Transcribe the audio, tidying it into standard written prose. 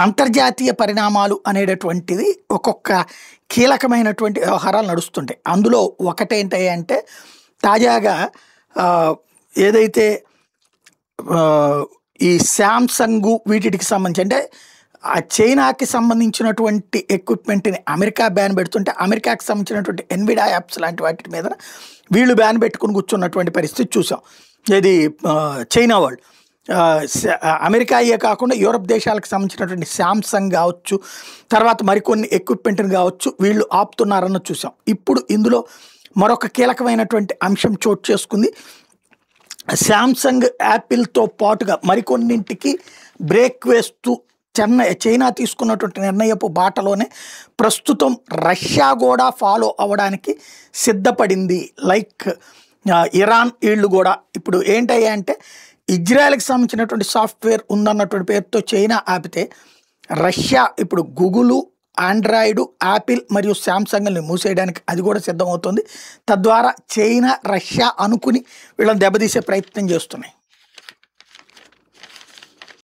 అంతర్జాతీయ పరిణామాలు అనేటటువంటిది ఒక్కొక్క కీలకమైనటువంటి వ్యవహారాలు నడుస్తుంటాయి. అందులో ఒకటేంటి అంటే తాజాగా ఏదైతే ఈ శాంసంగ్ వీటికి సంబంధించి అంటే ఆ చైనాకి సంబంధించినటువంటి ఎక్విప్మెంట్ని అమెరికా బ్యాన్ పెడుతుంటే అమెరికాకి సంబంధించినటువంటి ఎన్విడియా యాప్స్ లాంటి వాటి మీద వీళ్ళు బ్యాన్ పెట్టుకుని కూర్చున్నటువంటి పరిస్థితి చూసాం. ఇది చైనా వాళ్ళు అమెరికా అయ్యే కాకుండా యూరప్ దేశాలకు సంబంధించినటువంటి శాంసంగ్ కావచ్చు, తర్వాత మరికొన్ని ఎక్విప్మెంట్ని కావచ్చు వీళ్ళు ఆపుతున్నారన్న చూసాం. ఇప్పుడు ఇందులో మరొక కీలకమైనటువంటి అంశం చోటు చేసుకుంది. శాంసంగ్ యాపిల్తో పాటుగా మరికొన్నింటికి బ్రేక్ వేస్తూ చైనా తీసుకున్నటువంటి నిర్ణయపు బాటలోనే ప్రస్తుతం రష్యా కూడా ఫాలో అవ్వడానికి సిద్ధపడింది. లైక్ ఇరాన్ వీళ్ళు కూడా ఇప్పుడు ఏంటయ్యా అంటే ఇజ్రాయెల్కి సంబంధించినటువంటి సాఫ్ట్వేర్ ఉందన్నటువంటి పేరుతో చైనా ఆపితే రష్యా ఇప్పుడు గూగుల్, ఆండ్రాయిడ్, యాపిల్ మరియు శాంసంగ్ని మూసేయడానికి అది కూడా సిద్ధమవుతుంది. తద్వారా చైనా రష్యా అనుకుని వీళ్ళని దెబ్బతీసే ప్రయత్నం చేస్తున్నాయి.